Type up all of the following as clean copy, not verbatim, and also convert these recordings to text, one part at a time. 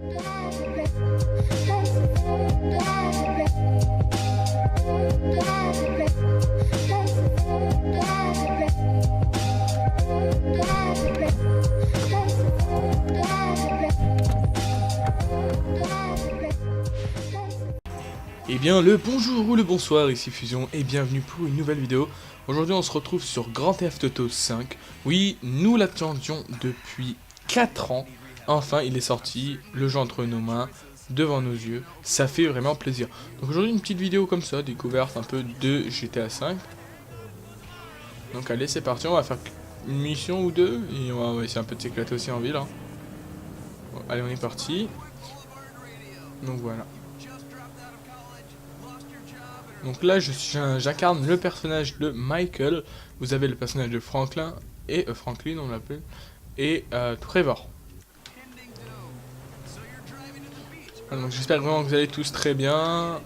Eh bien le bonjour ou le bonsoir, ici Fusion et bienvenue pour une nouvelle vidéo. Aujourd'hui on se retrouve sur Grand Theft Auto 5. Oui, nous l'attendions depuis 4 ans. Enfin il est sorti, le jeu entre nos mains, devant nos yeux. Ça fait vraiment plaisir. Donc aujourd'hui une petite vidéo comme ça, découverte un peu de GTA 5. Donc allez c'est parti, on va faire une mission ou deux. Et on va essayer un peu de s'éclater aussi en ville. Hein. Bon, allez on est parti. Donc voilà. Donc là, j'incarne le personnage de Michael. Vous avez le personnage de Franklin et Franklin, on l'appelle, et Trevor. Donc j'espère vraiment que vous allez tous très bien,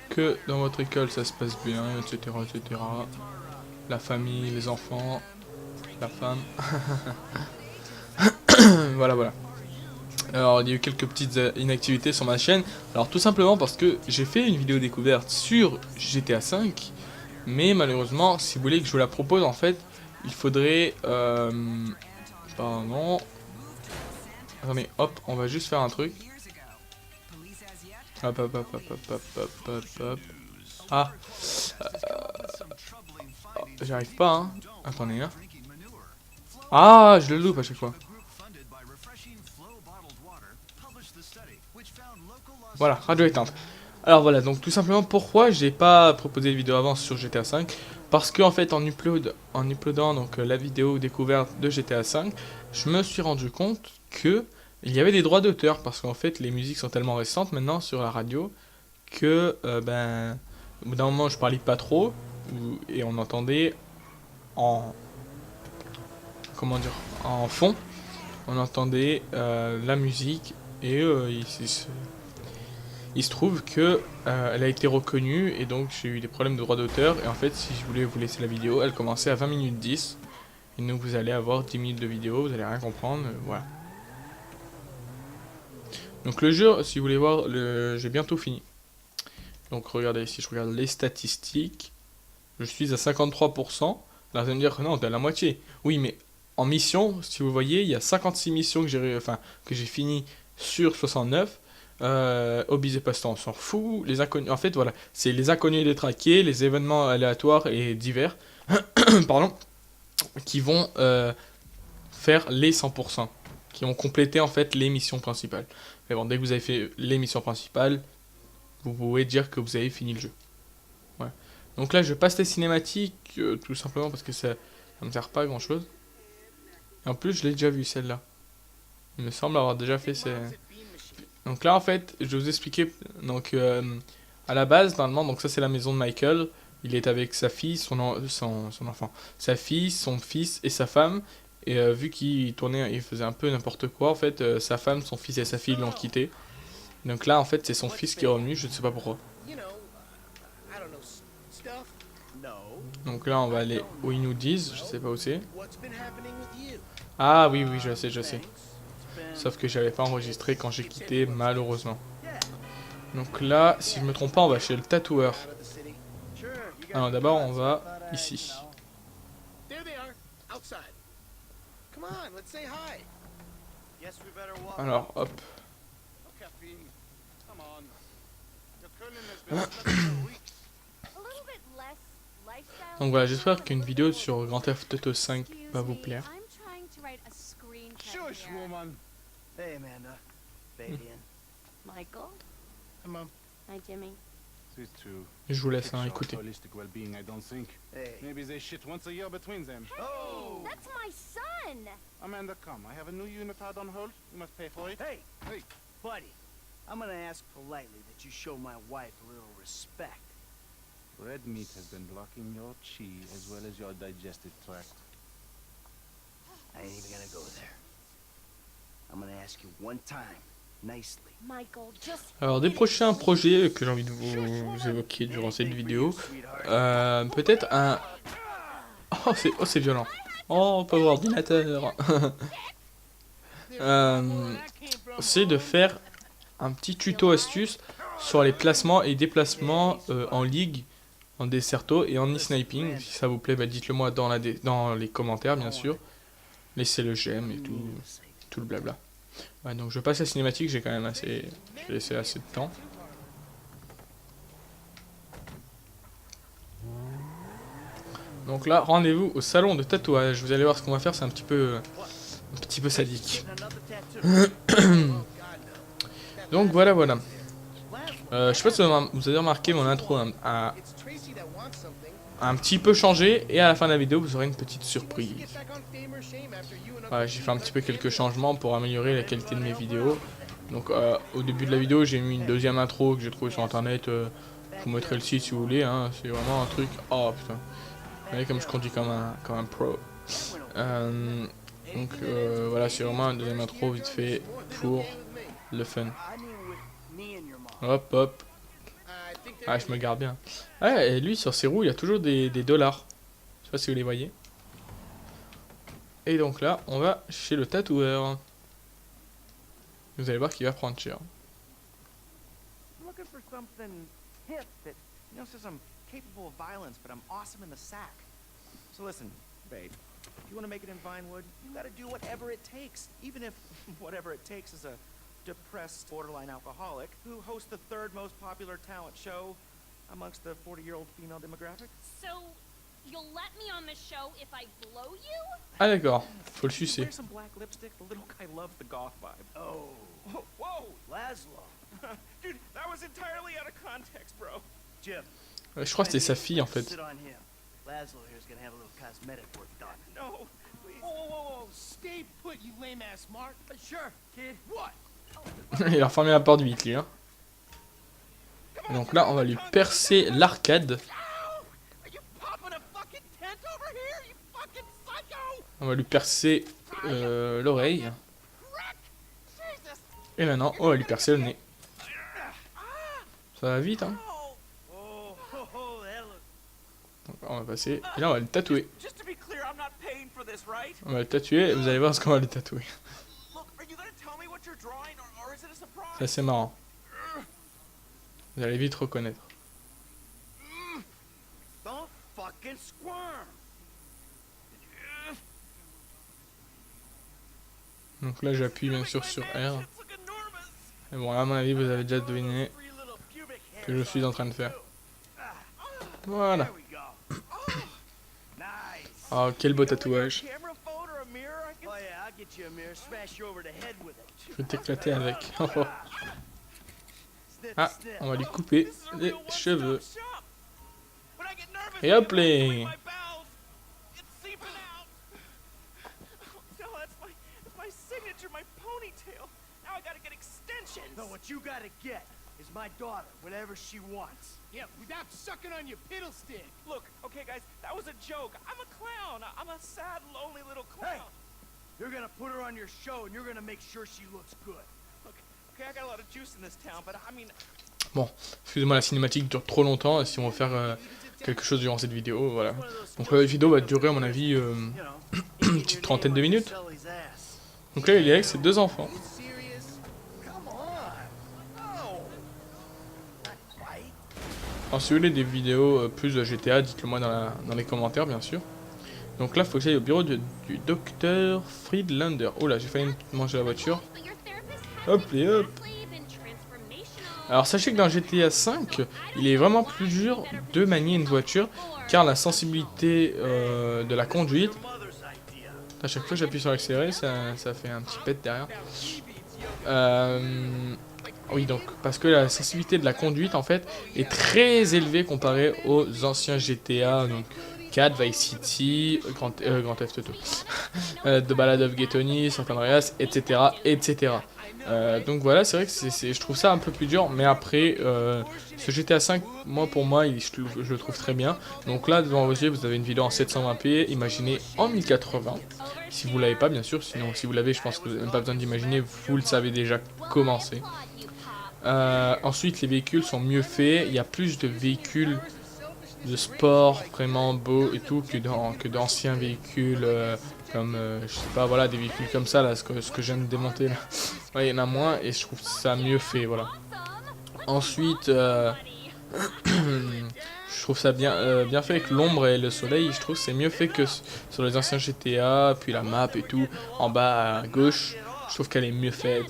que dans votre école ça se passe bien, etc., etc. La famille, les enfants, la femme. Voilà, voilà. Alors il y a eu quelques petites inactivités sur ma chaîne. Alors tout simplement parce que j'ai fait une vidéo découverte sur GTA 5. Mais malheureusement, si vous voulez que je vous la propose, en fait, il faudrait... Pardon. Attendez, hop, on va juste faire un truc. Hop, hop, hop, hop, hop, hop, hop, hop, hop. Ah. J'arrive pas, hein. Attendez, hein. Ah, je le loupe à chaque fois. Voilà, radio éteinte. Alors voilà, donc tout simplement pourquoi j'ai pas proposé de vidéo avant sur GTA 5. Parce que en fait en uploadant donc la vidéo découverte de GTA 5, je me suis rendu compte que il y avait des droits d'auteur. Parce qu'en fait les musiques sont tellement récentes maintenant sur la radio que ben au bout d'un moment je parlais pas trop et on entendait en comment dire en fond, on entendait la musique et il se trouve que elle a été reconnue et donc j'ai eu des problèmes de droit d'auteur. Et en fait, si je voulais vous laisser la vidéo, elle commençait à 20 minutes 10. Et donc vous allez avoir 10 minutes de vidéo, vous allez rien comprendre, voilà. Donc le jeu, si vous voulez voir, j'ai bientôt fini. Donc regardez ici, je regarde les statistiques. Je suis à 53%. Là vous allez me dire que non, t'es à la moitié. Oui, mais en mission, si vous voyez, il y a 56 missions que j'ai fini sur 69. Hobbies et passe-temps, on s'en fout. Les inconnus, en fait, voilà, c'est les inconnus détraqués, les événements aléatoires et divers, pardon, qui vont faire les 100%, qui vont compléter en fait les missions principales. Mais bon, dès que vous avez fait les missions principales, vous pouvez dire que vous avez fini le jeu. Ouais. Donc là, je passe les cinématiques, tout simplement parce que ça me sert pas à grand chose. Et en plus, je l'ai déjà vu celle-là. Il me semble avoir déjà fait ces... Donc là en fait, je vais vous expliquer. Donc à la base, normalement, donc ça c'est la maison de Michael. Il est avec sa fille, son enfant, sa fille, son fils et sa femme. Et vu qu'il tournait, il faisait un peu n'importe quoi. En fait, sa femme, son fils et sa fille l'ont quitté. Donc là en fait, c'est son fils qui est revenu. Je ne sais pas pourquoi. Donc là, on va aller où ils nous disent. Je sais pas où c'est. Ah oui, oui, je sais, je sais. Sauf que j'avais pas enregistré quand j'ai quitté, malheureusement. Donc là, si je me trompe pas, on va chez le tatoueur. Alors d'abord, on va ici. Alors, hop. Donc voilà, j'espère qu'une vidéo sur Grand Theft Auto 5 va vous plaire. Hey, Amanda. Fabian. Michael? Hi, Mom. Hi, Jimmy. Je vous laisse écouter. Hey. Maybe they shit once a year between them. Oh! That's my son! Amanda, come. I have a new unitard on hold. You must pay for it. Hey! Hey. Buddy, I'm gonna ask politely that you show my wife a little respect. Red meat has been blocking your chi as well as your digestive tract. I ain't even gonna go there. I'm gonna ask you one time, nicely. Michael, just... Alors des prochains projets que j'ai envie de vous évoquer durant cette vidéo, peut-être un... Oh c'est violent. Oh pauvre ordinateur. c'est de faire un petit tuto astuce sur les placements et déplacements en ligue, en Desserto et en e-sniping. Si ça vous plaît, bah dites-le moi dans les commentaires, bien sûr. Laissez le j'aime et tout le blabla. Ouais, donc je passe la cinématique, j'ai quand même j'ai laissé assez de temps. Donc là, rendez-vous au salon de tatouage. Vous allez voir ce qu'on va faire, c'est un petit peu sadique. Donc voilà. Je sais pas si vous avez remarqué, mon intro a un petit peu changé. Et à la fin de la vidéo, vous aurez une petite surprise. Voilà, j'ai fait un petit peu quelques changements pour améliorer la qualité de mes vidéos. Donc au début de la vidéo, j'ai mis une deuxième intro que j'ai trouvée sur internet. Je vous mettrai le site si vous voulez. Hein. C'est vraiment un truc... Oh putain. Vous voyez comme je conduis comme un pro. Donc voilà, c'est vraiment un deuxième intro vite fait pour le fun. Hop. Ah, je me garde bien. Ah, et lui, sur ses roues, il y a toujours des dollars. Je sais pas si vous les voyez. Et donc là, on va chez le tatoueur. Vous allez voir qu'il va prendre cher. Looking for something hip that, says I'm capable of violence, but I'm awesome in the sack. So listen, babe, if you want to make it in Vinewood, you got to do whatever it takes, even if whatever it takes is a depressed borderline alcoholic who hosts the third most popular talent show amongst the 40-year-old female demographic. So, you'll let me on the show if I blow you? Ah d'accord, faut le sucer. Wear some black lipstick. The little guy loves the goth vibe. Oh, whoa, Laszlo. Dude, that was entirely out of context, bro. Jim. Je crois que c'était sa fille en fait. Sit on him. Laszlo here's gonna have a little cosmetic work done. No, please. Whoa. Stay put, you lame-ass Mark. Sure, kid. What? Il a refermé la porte vite lui. Hein. Donc là, on va lui percer l'arcade. On va lui percer l'oreille. Et maintenant, on va lui percer le nez. Ça va vite, hein. Donc, on va passer. Et là, on va le tatouer. On va le tatouer et vous allez voir ce qu'on va lui tatouer. C'est assez marrant. Vous allez vite reconnaître. Donc là j'appuie bien sûr sur R. Et bon là à mon avis vous avez déjà deviné que je suis en train de faire. Voilà. Oh quel beau tatouage. Je vais t'éclater avec. Ah, on va lui couper les cheveux. Et hop les. No, what you gotta get is my daughter, whatever she wants. Yeah, without sucking on your piddle stick. Look, okay, guys, that was a joke. I'm a clown. I'm a sad, lonely little clown. Hey, you're gonna put her on your show, and you're gonna make sure she looks good. Okay, I got a lot of juice in this town, but I mean. Bon, excusez-moi, la cinématique dure trop longtemps. Si on va faire quelque chose durant cette vidéo, voilà. Donc la vidéo va durer à mon avis une petite trentaine de minutes. Donc là, il est avec ses deux enfants. Alors si vous voulez des vidéos plus de GTA, dites-le moi dans les commentaires bien sûr. Donc là il faut que j'aille au bureau du docteur Friedlander. Oh là j'ai failli manger la voiture. Hop et hop. Alors sachez que dans GTA 5, il est vraiment plus dur de manier une voiture car la sensibilité de la conduite, à chaque fois que j'appuie sur l'accéléré ça fait un petit pet derrière. Oui, donc, parce que la sensibilité de la conduite, en fait, est très élevée comparée aux anciens GTA, donc 4, Vice City, Grand Theft Auto, The Ballad of Gay Tony, San Andreas, etc., etc. Donc voilà, c'est vrai que je trouve ça un peu plus dur, mais après, ce GTA 5, pour moi, je le trouve très bien. Donc là, devant vos yeux, vous avez une vidéo en 720p, imaginée en 1080. Si vous l'avez pas, bien sûr, sinon si vous l'avez, je pense que vous n'avez même pas besoin d'imaginer, vous le savez déjà comment c'est. Ensuite, les véhicules sont mieux faits, il y a plus de véhicules de sport vraiment beaux et tout que d'anciens véhicules Comme, je sais pas, voilà, des véhicules comme ça, là, ce que je viens de démonter, là. Ouais, il y en a moins, et je trouve ça mieux fait, voilà. Ensuite, je trouve ça bien fait avec l'ombre et le soleil. Je trouve que c'est mieux fait que sur les anciens GTA, puis la map et tout, en bas à gauche. Je trouve qu'elle est mieux faite.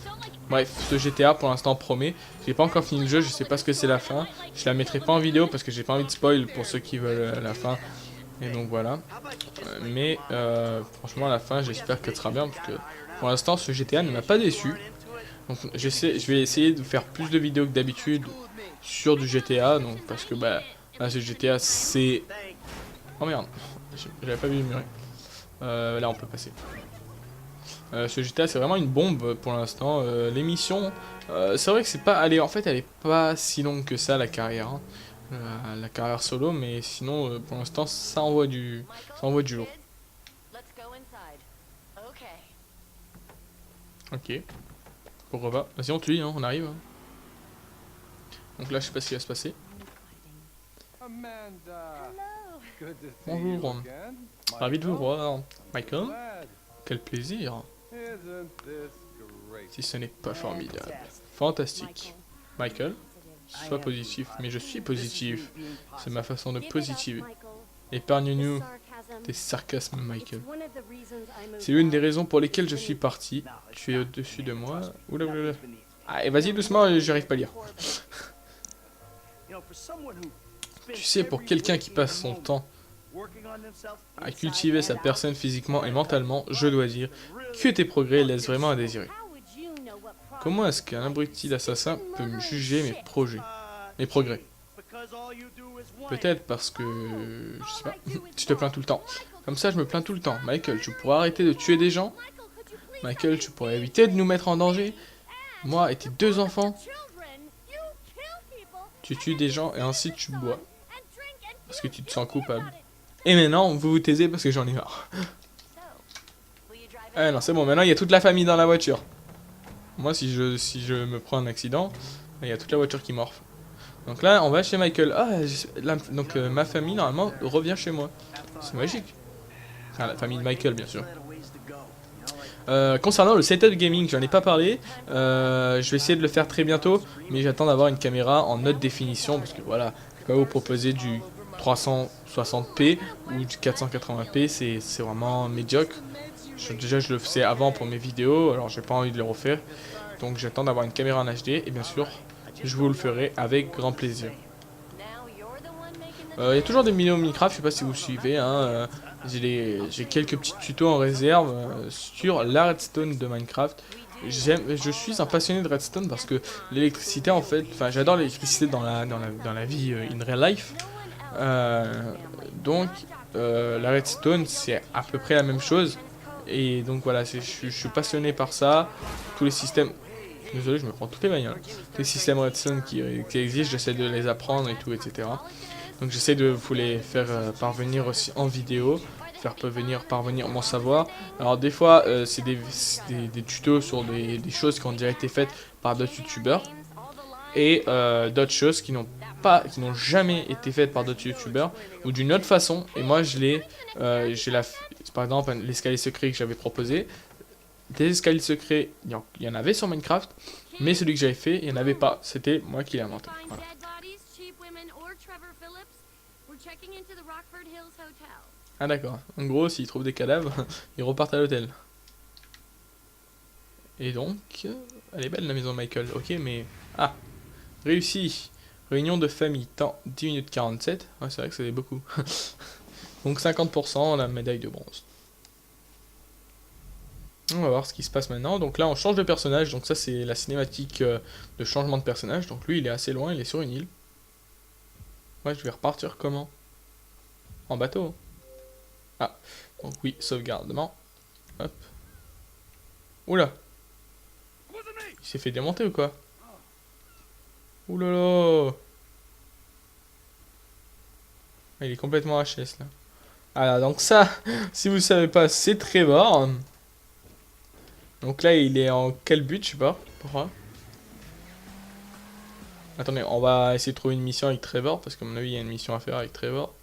Bref, ce GTA pour l'instant promet. J'ai pas encore fini le jeu, je sais pas ce que c'est la fin. Je la mettrai pas en vidéo parce que j'ai pas envie de spoil pour ceux qui veulent la fin. Et donc voilà. Mais franchement, à la fin, j'espère qu'elle sera bien parce que pour l'instant, ce GTA ne m'a pas déçu. Donc je vais essayer de faire plus de vidéos que d'habitude sur du GTA, donc parce que bah là ce GTA c'est... Oh merde, j'avais pas vu le mur. Là on peut passer. Ce GTA c'est vraiment une bombe pour l'instant. L'émission, c'est vrai que c'est pas... en fait elle est pas si longue que ça la carrière. Hein. La carrière solo, mais sinon pour l'instant ça envoie du lourd. Ok. Pourquoi pas. Vas-y on tue, hein, on arrive. Hein. Donc là je sais pas ce qui va se passer. Amanda. Good to see Bonjour. you again. Ravi de vous Michael? voir. Michael, Glad. quel plaisir. Isn't this great? Si ce n'est pas formidable. Fantastique. Michael, sois positif, mais je suis positif. C'est ma façon de positive. Épargne-nous tes sarcasmes, Michael. C'est l'une des raisons pour lesquelles je suis parti. Tu es au-dessus de moi. Oula, oula, oula. Allez, vas-y doucement, j'arrive pas à lire. Tu sais, pour quelqu'un qui passe son temps à cultiver sa personne physiquement et mentalement, je dois dire que tes progrès laissent vraiment à désirer. Comment est-ce qu'un abruti d'assassin peut me juger mes progrès? Peut-être parce que... je sais pas, tu te plains tout le temps. Comme ça, je me plains tout le temps. Michael, tu pourrais arrêter de tuer des gens? Michael, tu pourrais éviter de nous mettre en danger? Moi et tes 2 enfants? Tu tues des gens et ainsi tu bois. Parce que tu te sens coupable. Et maintenant, vous vous taisez parce que j'en ai marre. Ah non, c'est bon, maintenant il y a toute la famille dans la voiture. Moi, si je me prends un accident, il y a toute la voiture qui morphe. Donc là, on va chez Michael. Donc ma famille, normalement, revient chez moi. C'est magique. Enfin, la famille de Michael, bien sûr. Concernant le setup gaming, j'en ai pas parlé. Je vais essayer de le faire très bientôt, mais j'attends d'avoir une caméra en haute définition parce que voilà, je vais pas vous proposer du 360p ou du 480p, c'est vraiment médiocre. Déjà, je le faisais avant pour mes vidéos, alors j'ai pas envie de le refaire. Donc j'attends d'avoir une caméra en HD et bien sûr, je vous le ferai avec grand plaisir. Il y a toujours des vidéos Minecraft, je sais pas si vous suivez, hein, j'ai quelques petits tutos en réserve sur la redstone de Minecraft. Je suis un passionné de redstone parce que l'électricité en fait, enfin j'adore l'électricité dans la vie in real life. Donc la redstone c'est à peu près la même chose. Et donc voilà, je suis passionné par ça. Tous les systèmes... Désolé, je me prends toutes les bagnoles. Tous les systèmes redstone qui existent, j'essaie de les apprendre et tout, etc. Donc j'essaie de vous les faire parvenir aussi en vidéo, faire parvenir mon savoir. Alors des fois c'est des tutos sur des choses qui ont déjà été faites par d'autres youtubeurs et d'autres choses qui n'ont jamais été faites par d'autres youtubeurs ou d'une autre façon. Et moi par exemple l'escalier secret que j'avais proposé. Des escaliers secrets, il y en avait sur Minecraft, mais celui que j'avais fait, il n'y en avait pas. C'était moi qui l'ai inventé. Voilà. Ah d'accord. En gros, s'ils trouvent des cadavres, ils repartent à l'hôtel. Et donc, elle est belle la maison de Michael. Ok, mais... Ah, réussi. Réunion de famille, temps 10 minutes 47. Ouais, c'est vrai que c'est beaucoup. Donc 50%, la médaille de bronze. On va voir ce qui se passe maintenant. Donc là, on change de personnage. Donc ça, c'est la cinématique de changement de personnage. Donc lui, il est assez loin. Il est sur une île. Ouais, je vais repartir comment? En bateau. Ah, donc oui, sauvegardement. Hop. Oula. Il s'est fait démonter ou quoi? Oulala. Il est complètement HS là. Ah, donc ça, si vous savez pas, c'est Trevor. Donc là, il est en quel but, je sais pas. Pourquoi? Attendez, on va essayer de trouver une mission avec Trevor, parce qu'à mon avis, il y a une mission à faire avec Trevor.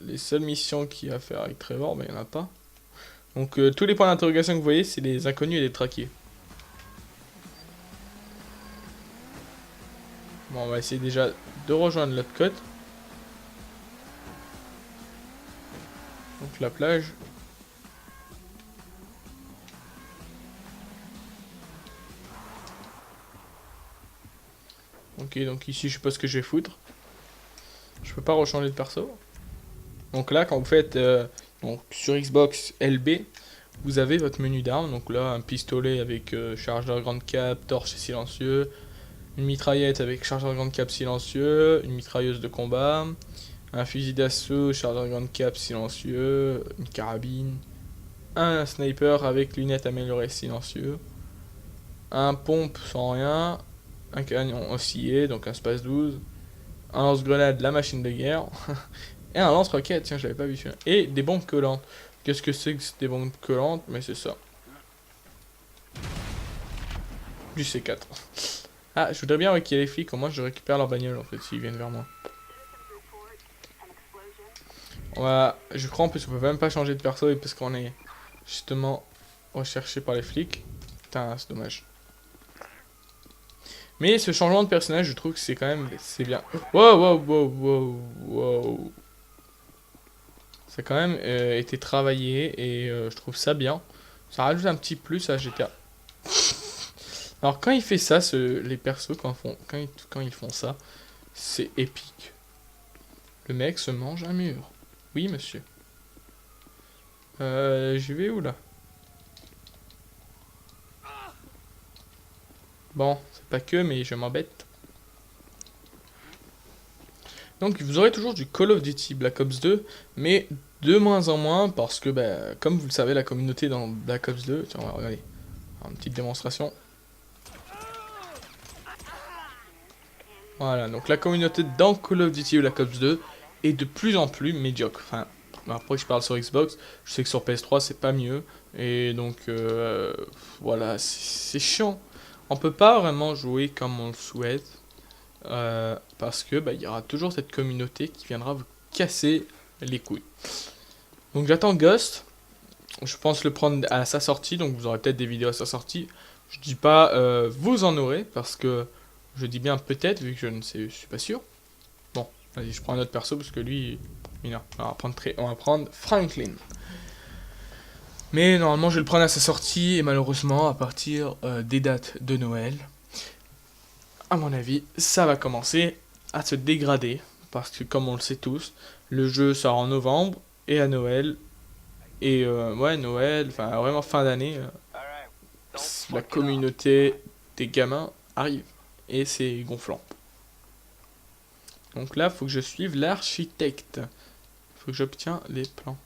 les seules missions qu'il y a à faire avec Trevor, il n'y en a pas. Donc tous les points d'interrogation que vous voyez, c'est les inconnus et les traqués. Bon, on va essayer déjà de rejoindre l'autre côte. Donc la plage. Ok, donc ici je sais pas ce que je vais foutre. Je peux pas rechanger de perso. Donc là, quand vous faites donc, sur Xbox LB, vous avez votre menu d'armes. Donc là, un pistolet avec chargeur grande cap, torche et silencieux. Une mitraillette avec chargeur grande cap silencieux. Une mitrailleuse de combat. Un fusil d'assaut, chargeur grande cap silencieux. Une carabine. Un sniper avec lunettes améliorées silencieux. Un pompe sans rien. Un canon oscillé, donc un space 12. Un lance-grenade, la machine de guerre. Et un lance-roquette, tiens, j'avais pas vu celui-là. Et des bombes collantes. Qu'est-ce que c'est que des bombes collantes? Mais c'est ça. Du C4. Ah, je voudrais bien qu'il y ait les flics, au moins je récupère leur bagnole en fait, s'ils viennent vers moi. Je crois en plus qu'on peut même pas changer de perso parce qu'on est justement recherché par les flics. Putain, c'est dommage. Mais ce changement de personnage, je trouve que c'est quand même... C'est bien. Wow, wow, wow, wow, wow. Ça a quand même été travaillé et je trouve ça bien. Ça rajoute un petit plus à GTA. Alors quand il fait ça, les persos, quand ils font ça, c'est épique. Le mec se mange un mur. Oui, monsieur. Je vais où là? Bon, c'est pas que, mais je m'embête. Donc vous aurez toujours du Call of Duty Black Ops 2, mais de moins en moins, parce que, bah, comme vous le savez, la communauté dans Black Ops 2... Tiens, on va regarder. Une petite démonstration. Voilà, donc la communauté dans Call of Duty Black Ops 2 est de plus en plus médiocre. Enfin, après je parle sur Xbox, je sais que sur PS3 c'est pas mieux. Et donc, voilà, c'est chiant. On peut pas vraiment jouer comme on le souhaite. Parce que il y aura toujours cette communauté qui viendra vous casser les couilles. Donc j'attends Ghost. Je pense le prendre à sa sortie, donc vous aurez peut-être des vidéos à sa sortie. Je dis pas vous en aurez, parce que je dis bien peut-être, vu que je ne sais, je suis pas sûr. Bon, vas-y, je prends un autre perso, parce que lui, non, on va prendre Franklin. Mais normalement je vais le prendre à sa sortie, et malheureusement à partir des dates de Noël, à mon avis, ça va commencer à se dégrader. Parce que comme on le sait tous, le jeu sort en novembre et à Noël. Et ouais, Noël, enfin vraiment fin d'année, la communauté des gamins arrive. Et c'est gonflant. Donc là, faut que je suive l'architecte. Faut que j'obtiens les plans.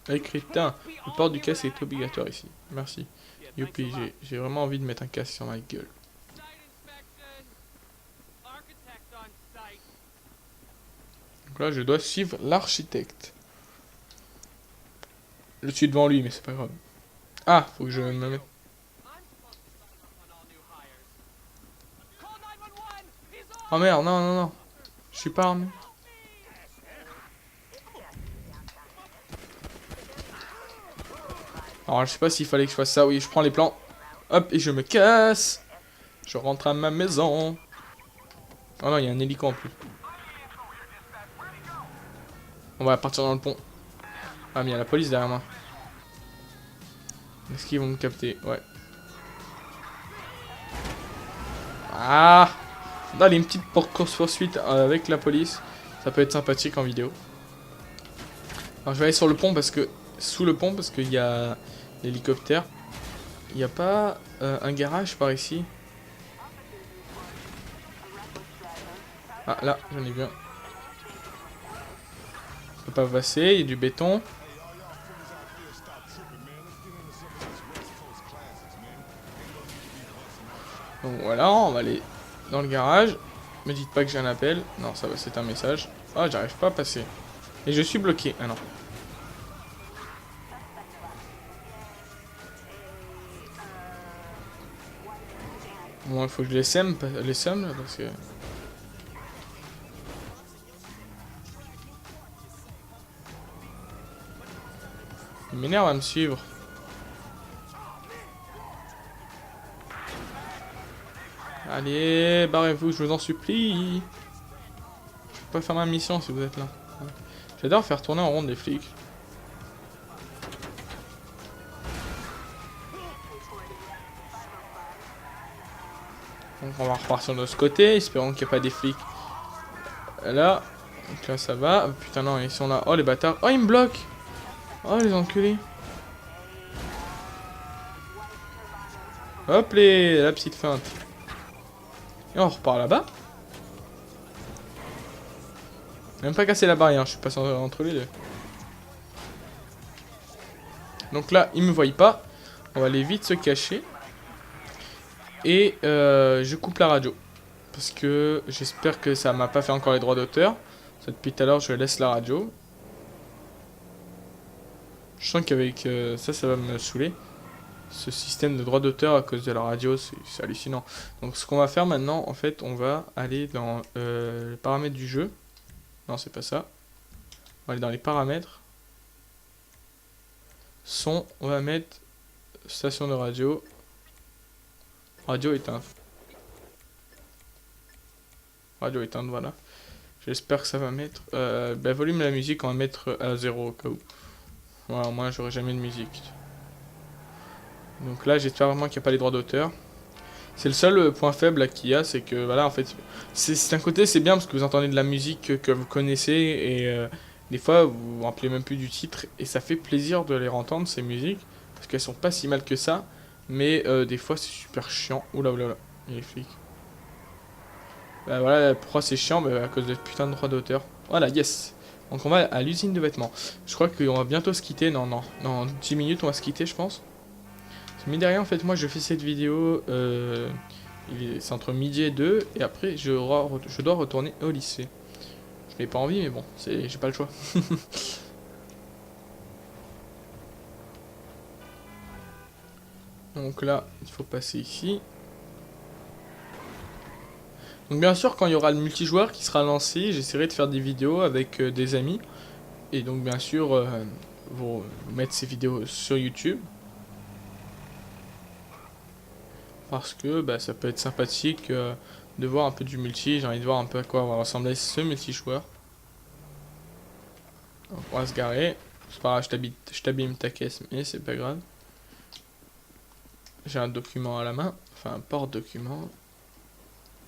Écrit, putain, le port du casque est obligatoire ici. Merci. Youpi, j'ai vraiment envie de mettre un casque sur ma gueule. Donc là, je dois suivre l'architecte. Je suis devant lui, mais c'est pas grave. Ah, faut que je me mette... Oh merde, non, non, non. Je suis pas armé. Alors, je sais pas s'il fallait que je fasse ça. Oui, je prends les plans. Hop, et je me casse. Je rentre à ma maison. Oh non, il y a un hélico en plus. On va partir dans le pont. Ah, mais il y a la police derrière moi. Est-ce qu'ils vont me capter? Ouais. Ah! Allez, une petite course-poursuite avec la police. Ça peut être sympathique en vidéo. Alors, je vais aller sur le pont parce que... Sous le pont parce qu'il y a l'hélicoptère. Il n'y a pas un garage par ici? Ah, là, j'en ai vu un. Je peux pas passer, il y a du béton. Donc voilà, on va aller dans le garage. Me dites pas que j'ai un appel. Non, ça va, c'est un message. Ah, j'arrive pas à passer. Et je suis bloqué. Ah non. Bon, il faut que je les sème là, parce que... m'énerve à me suivre. Allez, barrez-vous, je vous en supplie. Je peux pas faire ma mission si vous êtes là. J'adore faire tourner en rond des flics. Donc on va repartir de ce côté, espérons qu'il n'y ait pas des flics. Là, donc là ça va. Oh, putain non, ils sont là. Oh les bâtards. Oh ils me bloquent. Oh les enculés. Hop les, la petite feinte. Et on repart là-bas. Même pas cassé la barrière, je suis passé entre les deux. Donc là, ils me voient pas. On va aller vite se cacher. Et je coupe la radio. Parce que j'espère que ça m'a pas fait encore les droits d'auteur. Depuis tout à l'heure, je laisse la radio. Je sens qu'avec ça, ça va me saouler. Ce système de droits d'auteur à cause de la radio, c'est hallucinant. Donc ce qu'on va faire maintenant, en fait, on va aller dans les paramètres du jeu. Non, c'est pas ça. On va aller dans les paramètres. Son, on va mettre station de radio. Radio éteinte. Radio éteinte, voilà. J'espère que ça va mettre... volume de la musique, on va mettre à 0 au cas où. Voilà, moi j'aurai jamais de musique. Donc là, j'espère vraiment qu'il n'y a pas les droits d'auteur. C'est le seul point faible qu'il y a, c'est que voilà, en fait, c'est un côté, c'est bien parce que vous entendez de la musique que vous connaissez et des fois vous vous rappelez même plus du titre et ça fait plaisir de les entendre ces musiques parce qu'elles sont pas si mal que ça, mais des fois c'est super chiant. Oula oula oula, il y a les flics. Bah voilà, pourquoi c'est chiant? Bah à cause de putain de droits d'auteur. Voilà, yes. Donc on va à l'usine de vêtements. Je crois qu'on va bientôt se quitter. Non, non, dans 10 minutes on va se quitter, je pense. Mais derrière, en fait, moi je fais cette vidéo, c'est entre midi et 2, et après je dois retourner au lycée. Je n'ai pas envie, mais bon, j'ai pas le choix. Donc là, il faut passer ici. Donc bien sûr, quand il y aura le multijoueur qui sera lancé, j'essaierai de faire des vidéos avec des amis. Et donc bien sûr, vous mettre ces vidéos sur YouTube. Parce que bah, ça peut être sympathique de voir un peu du multi. J'ai envie de voir un peu à quoi va ressembler ce multijoueur. Donc on va se garer. C'est pas grave, je t'abîme ta caisse, mais c'est pas grave. J'ai un document à la main. Enfin, un porte-document.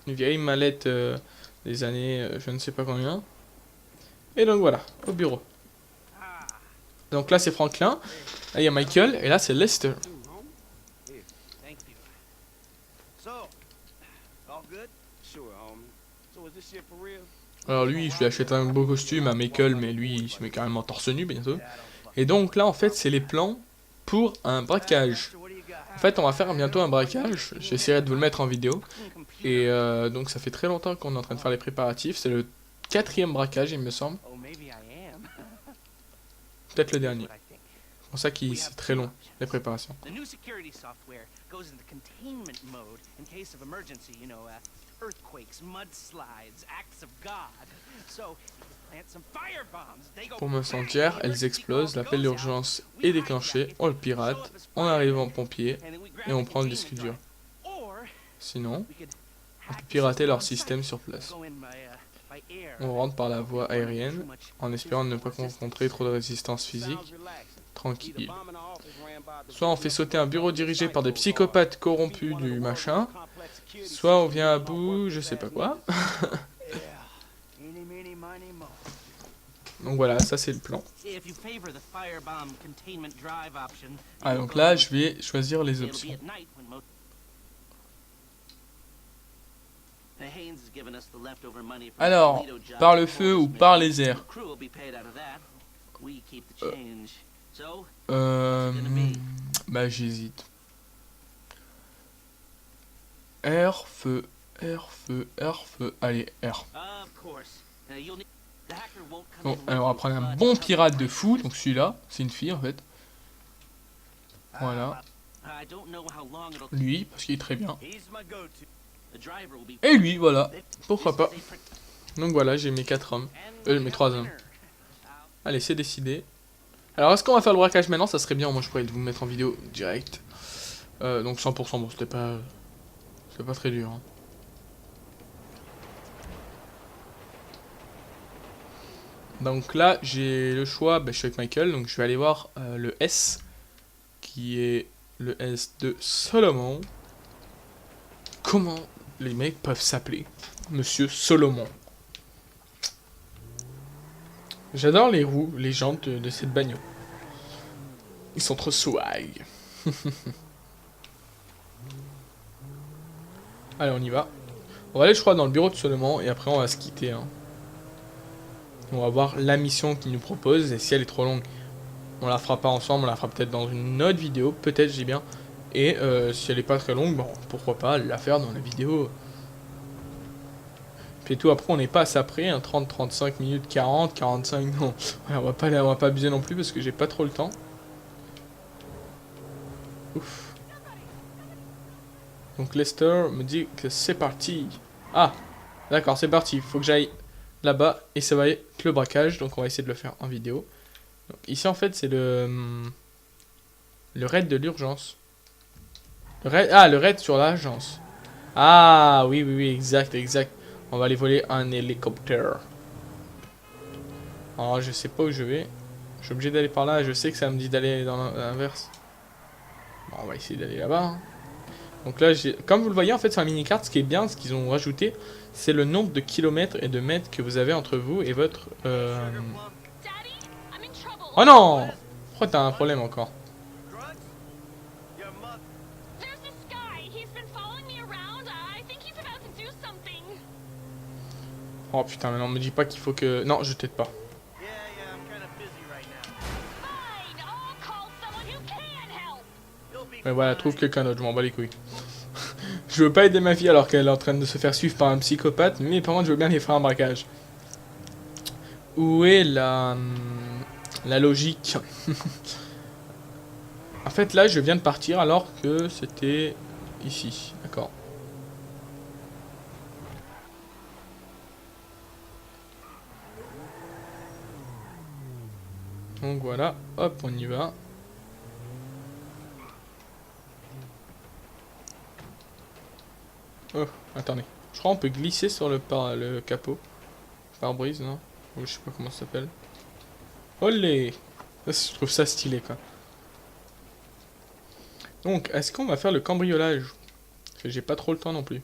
Une vieille mallette des années je ne sais pas combien. Et donc voilà, au bureau. Donc là c'est Franklin. Là il y a Michael. Et là c'est Lester. Alors lui, je lui achète un beau costume à Michael, mais lui, il se met carrément torse nu bientôt. Et donc là, en fait, c'est les plans pour un braquage. En fait, on va faire bientôt un braquage. J'essaierai de vous le mettre en vidéo. Et donc ça fait très longtemps qu'on est en train de faire les préparatifs. C'est le 4e braquage, il me semble. Peut-être le dernier. C'est pour ça que c'est très long, les préparations. Pour me sentir, elles explosent, l'appel d'urgence est déclenché, on le pirate, on arrive en pompier et on prend le disque dur. Sinon, on peut pirater leur système sur place. On rentre par la voie aérienne en espérant ne pas rencontrer trop de résistance physique. Tranquille. Soit on fait sauter un bureau dirigé par des psychopathes corrompus du machin, soit on vient à bout, je sais pas quoi. Donc voilà, ça c'est le plan. Ah donc là je vais choisir les options. Alors, par le feu ou par les airs? Bah j'hésite. Air, feu, air, feu, air, feu. Allez, air. Bon, alors on va prendre un bon pirate de fou. Donc celui-là, c'est une fille en fait. Voilà. Lui, parce qu'il est très bien. Et lui, voilà. Pourquoi pas. Donc voilà, j'ai mes 4 hommes. Mes 3 hommes. Allez, c'est décidé. Alors, est-ce qu'on va faire le braquage maintenant? Ça serait bien, moi je pourrais vous mettre en vidéo direct. Donc 100%, bon, c'était pas très dur. Hein. Donc là, j'ai le choix, je suis avec Michael, donc je vais aller voir le S, qui est le S de Solomon. Comment les mecs peuvent s'appeler Monsieur Solomon? J'adore les roues, les jantes de cette bagnole. Ils sont trop swag. Allez, on y va. On va aller, je crois, dans le bureau de Solomon et après on va se quitter. Hein. On va voir la mission qu'il nous propose et si elle est trop longue, on la fera pas ensemble, on la fera peut-être dans une autre vidéo, peut-être, j'ai bien. Et si elle est pas très longue, bon, pourquoi pas la faire dans la vidéo. Puis tout, après on n'est pas à ça près, hein, 30, 35 minutes, 40, 45, non. Ouais, on va pas abuser non plus parce que j'ai pas trop le temps. Ouf. Donc Lester me dit que c'est parti. Ah, d'accord, c'est parti. Faut que j'aille là-bas et ça va être le braquage. Donc on va essayer de le faire en vidéo. Donc, ici en fait c'est le raid de l'urgence. Le raid sur l'agence. Ah oui, oui, oui, exact, exact. On va aller voler un hélicoptère. Alors je sais pas où je vais. Je suis obligé d'aller par là. Je sais que ça me dit d'aller dans l'inverse. Bon, on va essayer d'aller là-bas. Hein. Donc là, comme vous le voyez, en fait, sur la mini-carte, ce qui est bien, ce qu'ils ont rajouté, c'est le nombre de kilomètres et de mètres que vous avez entre vous et votre... Oh non! Pourquoi t'as un problème encore? Oh putain, mais non, me dis pas qu'il faut que... Non, je t'aide pas. Mais voilà, trouve quelqu'un d'autre, je m'en bats les couilles. Je veux pas aider ma fille alors qu'elle est en train de se faire suivre par un psychopathe, mais par contre je veux bien les faire un braquage. Où est la logique? En fait là je viens de partir alors que c'était ici, d'accord. Donc voilà, hop on y va. Oh, attendez. Je crois qu'on peut glisser sur le capot. Pare-brise, non? Ou je sais pas comment ça s'appelle. Olé! Je trouve ça stylé, quoi. Donc, est-ce qu'on va faire le cambriolage? Parce que j'ai pas trop le temps non plus.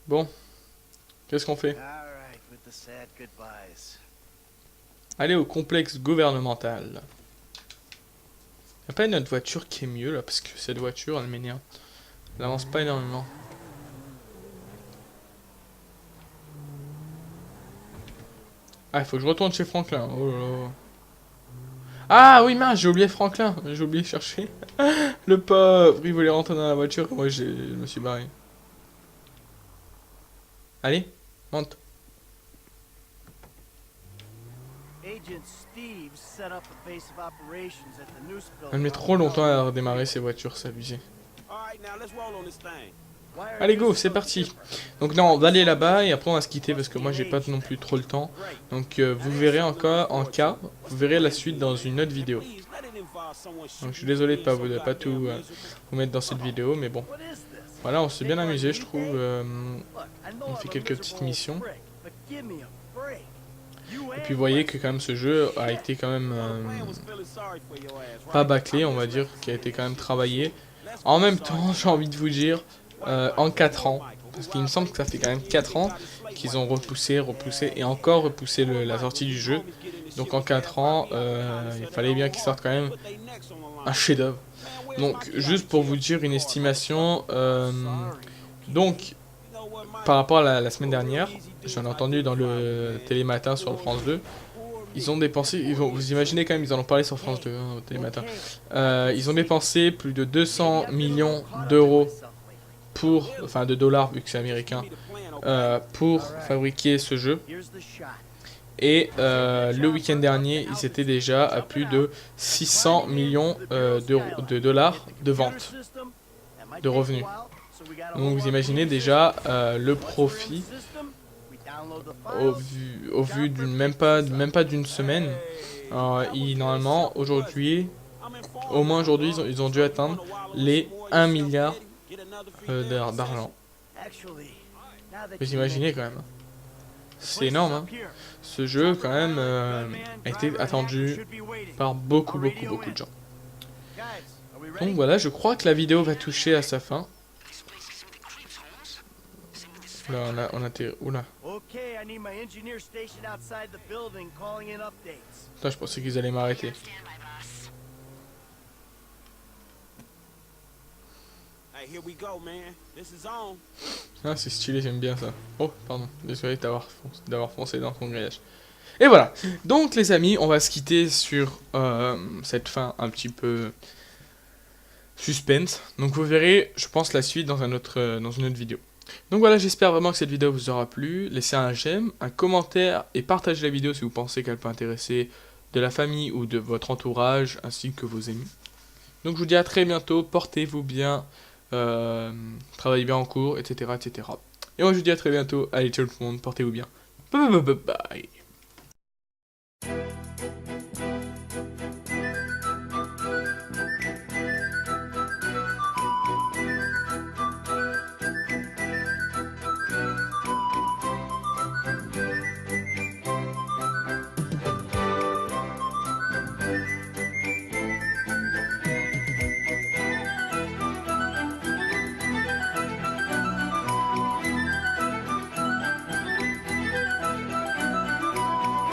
Bon. Qu'est-ce qu'on fait? Aller au complexe gouvernemental. Y'a pas une autre voiture qui est mieux là, parce que cette voiture elle m'énerve. Elle avance pas énormément. Ah, il faut que je retourne chez Franklin. Oh là là. Ah oui, mince, j'ai oublié Franklin. J'ai oublié de chercher. Le pauvre, il voulait rentrer dans la voiture. Moi, je me suis barré. Allez, monte. Elle met trop longtemps à redémarrer ces voitures, c'est abusé. Allez go, c'est parti. Donc non, on va aller là-bas et après on va se quitter parce que moi j'ai pas non plus trop le temps. Donc vous verrez encore en cas, vous verrez la suite dans une autre vidéo. Donc je suis désolé de pas tout vous mettre dans cette vidéo, mais bon. Voilà, on s'est bien amusé je trouve. On fait quelques petites missions. Et puis vous voyez que quand même ce jeu a été quand même pas bâclé, on va dire, qui a été quand même travaillé. En même temps, j'ai envie de vous dire, en 4 ans, parce qu'il me semble que ça fait quand même 4 ans qu'ils ont repoussé et encore repoussé la sortie du jeu. Donc en 4 ans, il fallait bien qu'il sorte quand même un chef-d'œuvre. Donc juste pour vous dire une estimation, donc par rapport à la semaine dernière, j'en ai entendu dans le Télématin sur France 2, ils ont dépensé, vous imaginez quand même, ils en ont parlé sur France 2, hein, au Télématin, ils ont dépensé plus de 200 millions d'euros pour, enfin de dollars vu que c'est américain, pour fabriquer ce jeu. Et le week-end dernier, ils étaient déjà à plus de 600 millions de dollars de vente. de revenus. Donc vous imaginez déjà le profit au vu d'une même pas d'une semaine. Normalement aujourd'hui, au moins aujourd'hui, ils ont dû atteindre les 1 milliard d'argent. Vous imaginez quand même. C'est énorme, hein. Ce jeu quand même a été attendu par beaucoup de gens. Donc voilà, je crois que la vidéo va toucher à sa fin. Là, on a oula. Putain, je pensais qu'ils allaient m'arrêter. Ah, c'est stylé, j'aime bien ça. Oh, pardon, désolé d'avoir foncé dans ton grillage. Et voilà, donc les amis, on va se quitter sur cette fin un petit peu suspense. Donc vous verrez, je pense, la suite dans une autre vidéo. Donc voilà, j'espère vraiment que cette vidéo vous aura plu. Laissez un j'aime, un commentaire et partagez la vidéo si vous pensez qu'elle peut intéresser de la famille ou de votre entourage ainsi que vos amis. Donc je vous dis à très bientôt, portez-vous bien, travaillez bien en cours, etc. Et moi je vous dis à très bientôt, allez ciao tout le monde, portez-vous bien. Bye bye bye bye.